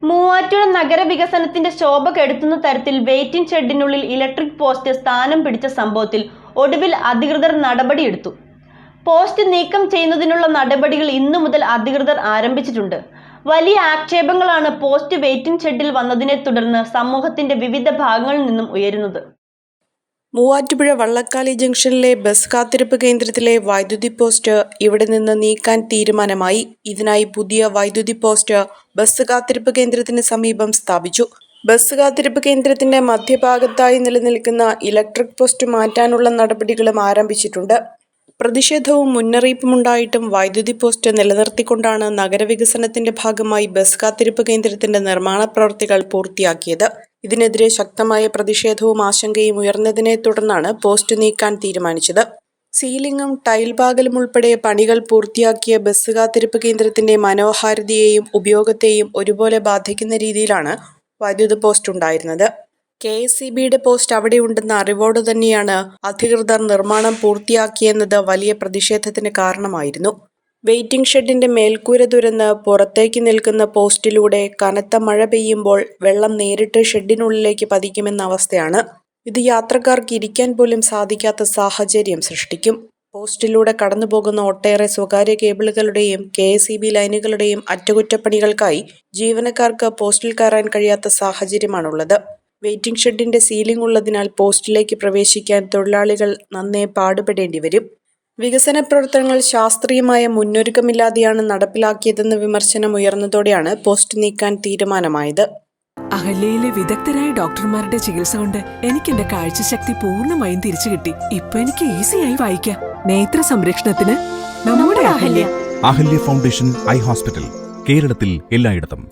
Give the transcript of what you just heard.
മൂവാറ്റുപുഴ നഗരവികസനത്തിന്റെ ശോഭ കെടുത്തുന്ന തരത്തിൽ waiting ഷെഡിനുള്ളിൽ electric post സ്ഥാനം പിടിച്ച സംഭവത്തിൽ ഒടുവിൽ അധികൃതർ നടപടിയെടുത്തു. പോസ്റ്റ് നീക്കം ചെയ്യുന്നതിനുള്ള നടപടികൾ ഇന്നു മുതൽ അധികൃതർ ആരംഭിച്ചിട്ടുണ്ട്. വലിയ ആക്ഷേപങ്ങളാണ് പോസ്റ്റ് വെയിറ്റിംഗ് ഷെഡിൽ വന്നതിനെ തുടർന്ന് സമൂഹത്തിന്റെ വിവിധ ഭാഗങ്ങളിൽ നിന്നും ഉയരുന്നത്. മൂവാറ്റുപുഴ വള്ളക്കാലി ജംഗ്ഷനിലെ ബസ് കാത്തിരിപ്പ് കേന്ദ്രത്തിലെ വൈദ്യുതി പോസ്റ്റ് ഇവിടെ നിന്ന് നീക്കാൻ തീരുമാനമായി. ഇതിനായി പുതിയ വൈദ്യുതി പോസ്റ്റ് ബസ് കാത്തിരിപ്പ് കേന്ദ്രത്തിന് സമീപം സ്ഥാപിച്ചു. ബസ് കാത്തിരിപ്പ് കേന്ദ്രത്തിന്റെ മധ്യഭാഗത്തായി നിലനിൽക്കുന്ന ഇലക്ട്രിക് പോസ്റ്റ് മാറ്റാനുള്ള നടപടികളും ആരംഭിച്ചിട്ടുണ്ട്. പ്രതിഷേധവും മുന്നറിയിപ്പുമുണ്ടായിട്ടും വൈദ്യുതി പോസ്റ്റ് നിലനിർത്തിക്കൊണ്ടാണ് നഗരവികസനത്തിന്റെ ഭാഗമായി ബസ് കാത്തിരിപ്പ് കേന്ദ്രത്തിന്റെ നിർമ്മാണ പ്രവൃത്തികൾ പൂർത്തിയാക്കിയത്. ഇതിനെതിരെ ശക്തമായ പ്രതിഷേധവും ആശങ്കയും ഉയർന്നതിനെ തുടർന്നാണ് പോസ്റ്റ് നീക്കാൻ തീരുമാനിച്ചത്. സീലിംഗും ടൈൽ പാകലും ഉൾപ്പെടെ പണികൾ പൂർത്തിയാക്കിയ ബസ് കാത്തിരിപ്പ് കേന്ദ്രത്തിന്റെ മനോഹാരിതയെയും ഉപയോഗത്തെയും ഒരുപോലെ ബാധിക്കുന്ന രീതിയിലാണ് വൈദ്യുത പോസ്റ്റ് ഉണ്ടായിരുന്നത്. KSEBയുടെ പോസ്റ്റ് അവിടെയുണ്ടെന്ന അറിവോടെ തന്നെയാണ് അധികൃതർ നിർമ്മാണം പൂർത്തിയാക്കിയെന്നത് വലിയ പ്രതിഷേധത്തിന് കാരണമായിരുന്നു. വെയിറ്റിംഗ് ഷെഡിന്റെ മേൽക്കൂര തുരന്ന് പുറത്തേക്ക് നിൽക്കുന്ന പോസ്റ്റിലൂടെ കനത്ത മഴ പെയ്യുമ്പോൾ വെള്ളം നേരിട്ട് ഷെഡിനുള്ളിലേക്ക് പതിക്കുമെന്ന അവസ്ഥയാണ്. ഇത് യാത്രക്കാർക്ക് ഇരിക്കാൻ പോലും സാധിക്കാത്ത സാഹചര്യം സൃഷ്ടിക്കും. പോസ്റ്റിലൂടെ കടന്നുപോകുന്ന ഒട്ടേറെ സ്വകാര്യ കേബിളുകളുടെയും KSEB ലൈനുകളുടെയും അറ്റകുറ്റപ്പണികൾക്കായി ജീവനക്കാർക്ക് പോസ്റ്റിൽ കയറാൻ കഴിയാത്ത സാഹചര്യമാണുള്ളത്. വെയിറ്റിംഗ് ഷെഡിന്റെ സീലിംഗ് ഉള്ളതിനാൽ പോസ്റ്റിലേക്ക് പ്രവേശിക്കാൻ തൊഴിലാളികൾ നന്നേ പാടുപെടേണ്ടി വരും. വികസന പ്രവർത്തനങ്ങൾ ശാസ്ത്രീയമായ മുന്നൊരുക്കമില്ലാതെയാണ് നടപ്പിലാക്കിയതെന്ന വിമർശനം ഉയർന്നതോടെയാണ് പോസ്റ്റ് നീക്കാൻ തീരുമാനമായത്. അഹല്യയിലെ വിദഗ്ധരായ ഡോക്ടർമാരുടെ ചികിത്സ കൊണ്ട് എനിക്ക് എന്റെ കാഴ്ചശക്തി പൂർണ്ണമായും തിരിച്ചു കിട്ടി. ഇപ്പൊ എനിക്ക് ഈസിയായി വായിക്കാം. നേത്ര സംരക്ഷണത്തിന് നമ്മുടെ Ahalya. Ahalya foundation eye hospital, കേരളത്തിൽ എല്ലായിടത്തും.